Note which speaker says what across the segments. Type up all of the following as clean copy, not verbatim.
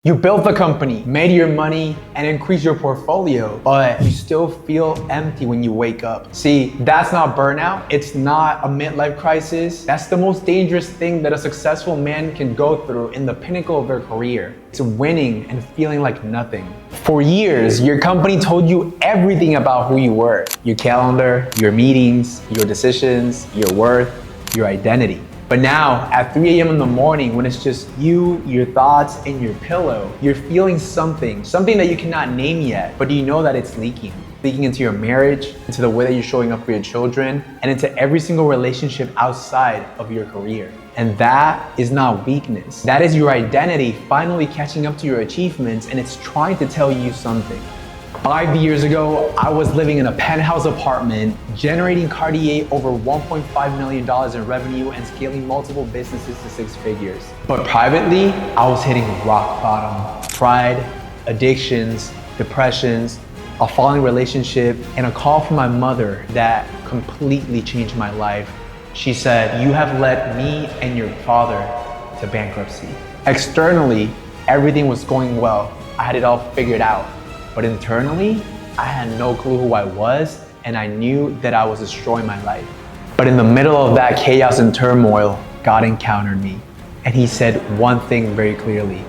Speaker 1: You built the company, made your money, and increased your portfolio, but you still feel empty when you wake up. See, that's not burnout. It's not a midlife crisis. That's the most dangerous thing that a successful man can go through in the pinnacle of their career. It's winning and feeling like nothing. For years, your company told you everything about who you were. Your calendar, your meetings, your decisions, your worth, your identity. But now, at 3 a.m. in the morning, when it's just you, your thoughts, and your pillow, you're feeling something that you cannot name yet, but you know that it's leaking. Leaking into your marriage, into the way that you're showing up for your children, and into every single relationship outside of your career. And that is not weakness. That is your identity finally catching up to your achievements, and it's trying to tell you something. 5 years ago, I was living in a penthouse apartment, generating Cartier over $1.5 million in revenue and scaling multiple businesses to 6 figures. But privately, I was hitting rock bottom. Pride, addictions, depressions, a falling relationship, and a call from my mother that completely changed my life. She said, "You have led me and your father to bankruptcy." Externally, everything was going well. I had it all figured out. But internally, I had no clue who I was, and I knew that I was destroying my life. But in the middle of that chaos and turmoil, God encountered me. And He said one thing very clearly: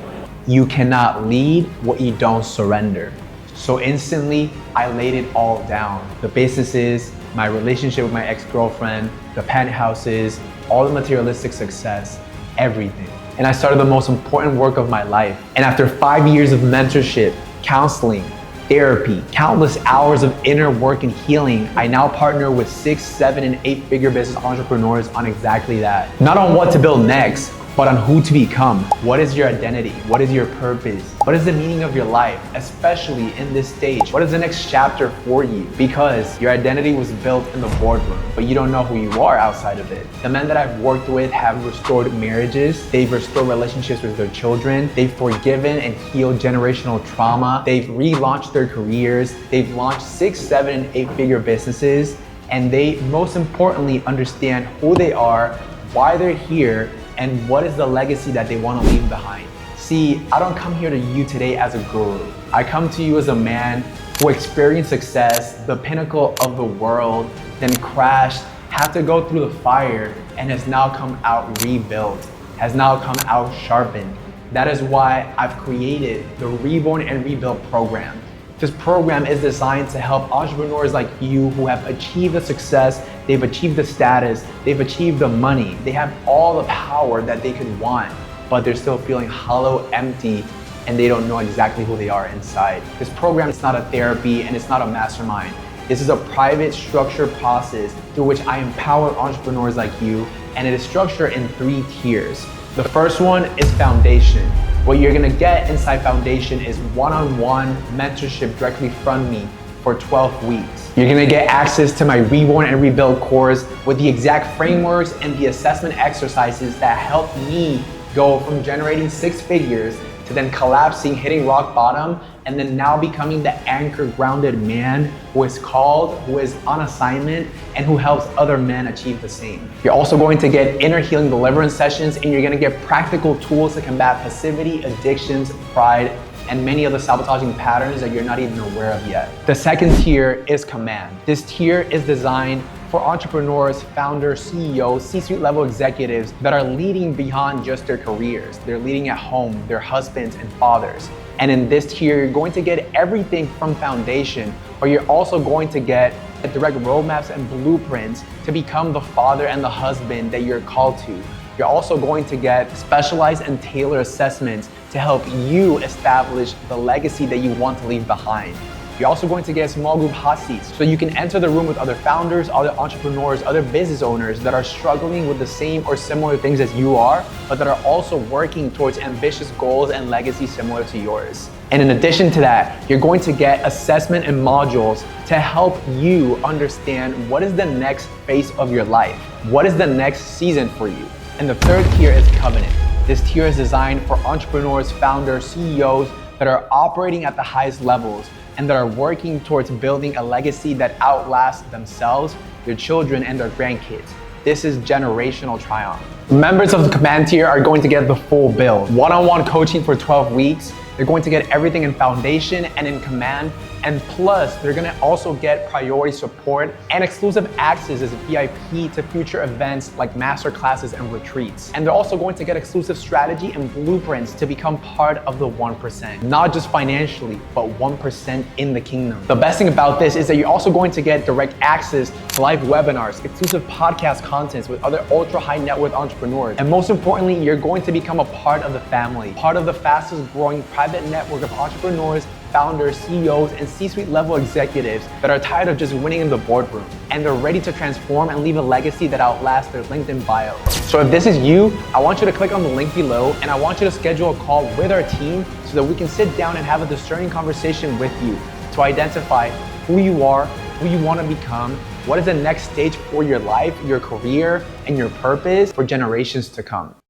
Speaker 1: you cannot lead what you don't surrender. So instantly, I laid it all down. The businesses, my relationship with my ex-girlfriend, the penthouses, all the materialistic success, everything. And I started the most important work of my life. And after 5 years of mentorship, counseling, therapy, countless hours of inner work and healing, I now partner with 6, 7, and 8-figure business entrepreneurs on exactly that. Not on what to build next, but on who to become. What is your identity? What is your purpose? What is the meaning of your life, especially in this stage? What is the next chapter for you? Because your identity was built in the boardroom, but you don't know who you are outside of it. The men that I've worked with have restored marriages. They've restored relationships with their children. They've forgiven and healed generational trauma. They've relaunched their careers. They've launched 6, 7, and 8-figure businesses. And they, most importantly, understand who they are, why they're here, and what is the legacy that they want to leave behind. See, I don't come here to you today as a guru. I come to you as a man who experienced success, the pinnacle of the world, then crashed, had to go through the fire, and has now come out rebuilt, has now come out sharpened. That is why I've created the Reborn and Rebuilt program. This program is designed to help entrepreneurs like you who have achieved the success, they've achieved the status, they've achieved the money, they have all the power that they could want, but they're still feeling hollow, empty, and they don't know exactly who they are inside. This program is not a therapy and it's not a mastermind. This is a private, structured process through which I empower entrepreneurs like you, and it is structured in 3 tiers. The first one is Foundation. What you're gonna get inside Foundation is one-on-one mentorship directly from me for 12 weeks. You're gonna get access to my Reborn and Rebuild course with the exact frameworks and the assessment exercises that help me go from generating 6 figures to then collapsing, hitting rock bottom, and then now becoming the anchor grounded man who is called, who is on assignment, and who helps other men achieve the same. You're also going to get inner healing deliverance sessions, and you're gonna get practical tools to combat passivity, addictions, pride, and many other sabotaging patterns that you're not even aware of yet. The second tier is Command. This tier is designed for entrepreneurs, founders, CEOs, C-suite level executives that are leading beyond just their careers. They're leading at home, their husbands and fathers. And in this tier, you're going to get everything from Foundation, but you're also going to get direct roadmaps and blueprints to become the father and the husband that you're called to. You're also going to get specialized and tailored assessments to help you establish the legacy that you want to leave behind. You're also going to get small group hot seats so you can enter the room with other founders, other entrepreneurs, other business owners that are struggling with the same or similar things as you are, but that are also working towards ambitious goals and legacies similar to yours. And in addition to that, you're going to get assessment and modules to help you understand what is the next phase of your life. What is the next season for you? And the third tier is Covenant. This tier is designed for entrepreneurs, founders, CEOs that are operating at the highest levels and that are working towards building a legacy that outlasts themselves, their children, and their grandkids. This is generational triumph. Members of the Command tier are going to get the full bill. One-on-one coaching for 12 weeks, They're going to get everything in foundation and in command. And plus, they're gonna also get priority support and exclusive access as VIP to future events like master classes and retreats. And they're also going to get exclusive strategy and blueprints to become part of the 1%. Not just financially, but 1% in the kingdom. The best thing about this is that you're also going to get direct access to live webinars, exclusive podcast contents with other ultra high net worth entrepreneurs. And most importantly, you're going to become a part of the family, part of the fastest growing private network of entrepreneurs, founders, CEOs, and C-suite level executives that are tired of just winning in the boardroom. And they're ready to transform and leave a legacy that outlasts their LinkedIn bio. So if this is you, I want you to click on the link below and I want you to schedule a call with our team so that we can sit down and have a discerning conversation with you to identify who you are, who you want to become, what is the next stage for your life, your career, and your purpose for generations to come.